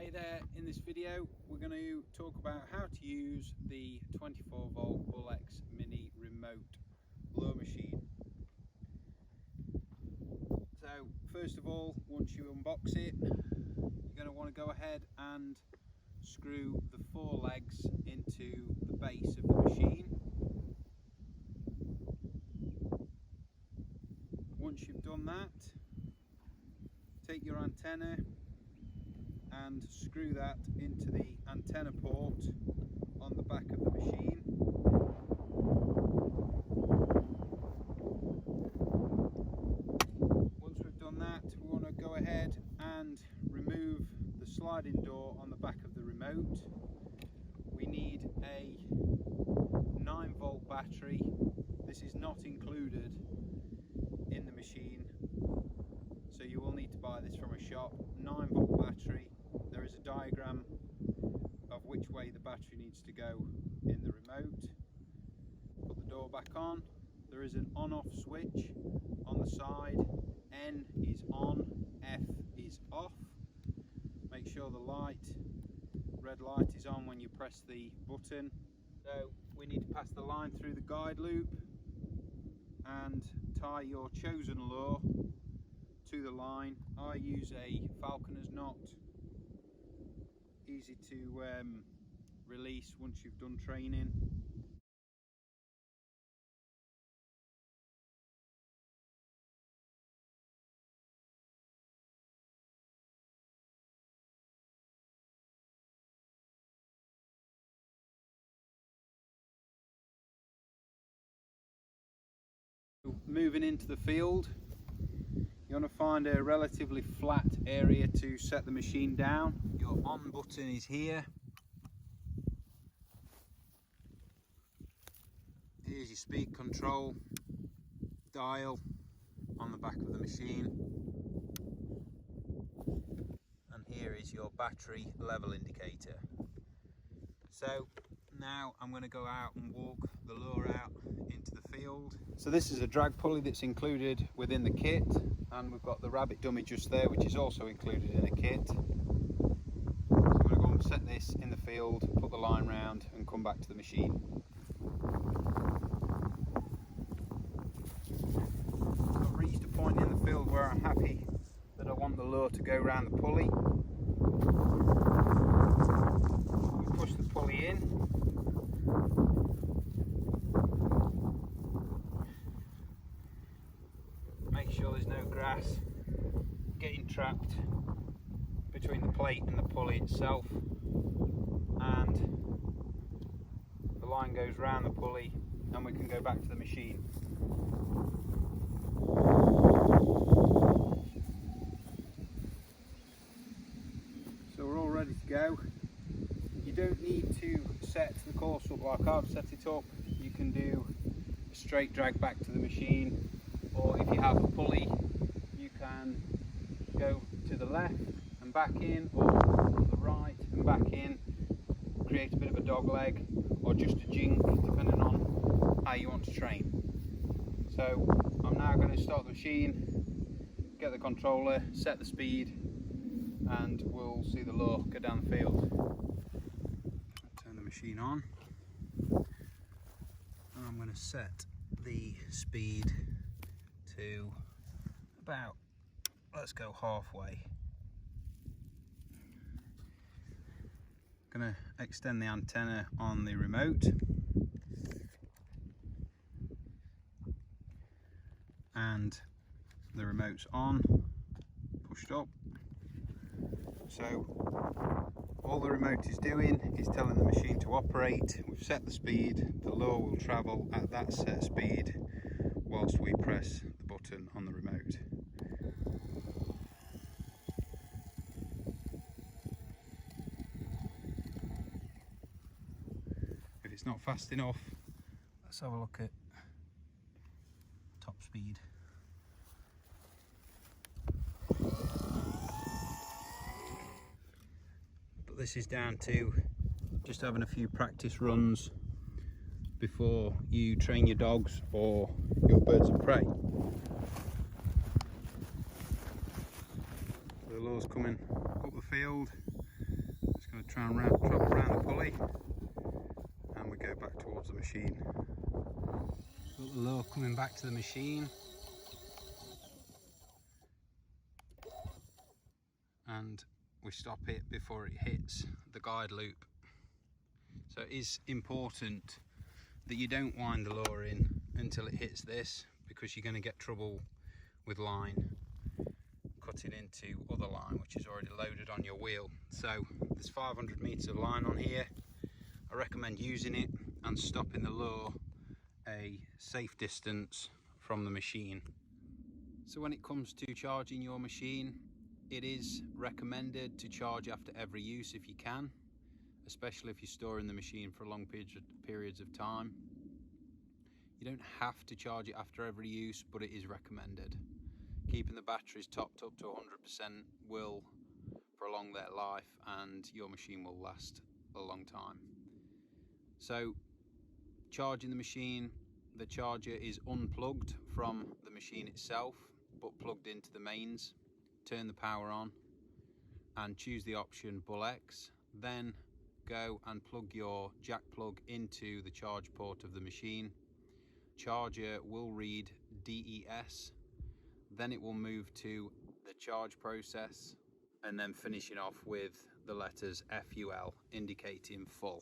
Hey there, in this video we're going to talk about how to use the 24v BullX mini remote blow machine. So first of all, once you unbox it, you're going to want to go ahead and screw the 4 legs into the base of the machine. Once you've done that, take your antenna and screw that into the antenna port on the back of the machine. Once we've done that, we want to go ahead and remove the sliding door on the back of the remote. We need a 9-volt battery. This is not included in the machine, so you will need to buy this from a shop. 9-volt battery. There is a diagram of which way the battery needs to go in the remote. Put the door back on. There is an on-off switch on the side. N is on, F is off. Make sure the red light is on when you press the button. So we need to pass the line through the guide loop and tie your chosen lure to the line. I use a falconer's knot, easy to release once you've done training. Moving into the field, you want to find a relatively flat area to set the machine down. Your on button is here. Here's your speed control dial on the back of the machine. And here is your battery level indicator. So now I'm going to go out and walk the lure out into the field. So this is a drag pulley that's included within the kit, and we've got the rabbit dummy just there, which is also included in the kit. So I'm going to go and set this in the field, put the line round and come back to the machine. I've reached a point in the field where I'm happy that I want the lure to go around the pulley. We push the pulley in. Make sure there's no grass getting trapped between the plate and the pulley itself, and the line goes round the pulley and we can go back to the machine. So we're all ready to go. You don't need to set the course up like I've set it up. You can do a straight drag back to the machine, or if you have a pulley you can go to the left and back in, or to the right and back in, create a bit of a dog leg or just a jink, depending on how you want to train. So I'm now going to start the machine, get the controller, set the speed, and we'll see the lure go down the field. Turn the machine on. I'm going to set the speed to about, let's go halfway. Going to extend the antenna on the remote and the remote's on, pushed up. So all the remote is doing is telling the machine to operate. We've set the speed, the lure will travel at that set speed whilst we press the button on the remote. If it's not fast enough, let's have a look at top speed. But this is down to just having a few practice runs before you train your dogs or your birds of prey. The lure's coming up the field. try and travel around the pulley, and we go back towards the machine. Got the lure coming back to the machine, and we stop it before it hits the guide loop. So it is important that you don't wind the lure in until it hits this, because you're going to get trouble with line cutting into other line which is already loaded on your wheel. So there's 500 meters of line on here. I recommend using it and stopping the lure a safe distance from the machine. So when it comes to charging your machine, it is recommended to charge after every use if you can, especially if you're storing the machine for long periods of time. You don't have to charge it after every use, but it is recommended. Keeping the batteries topped up to 100% will prolong their life, and your machine will last a long time. So charging the machine, the charger is unplugged from the machine itself but plugged into the mains. Turn the power on and choose the option BullX, then go and plug your jack plug into the charge port of the machine. Charger will read DES, then it will move to the charge process, and then finishing off with the letters FUL indicating full.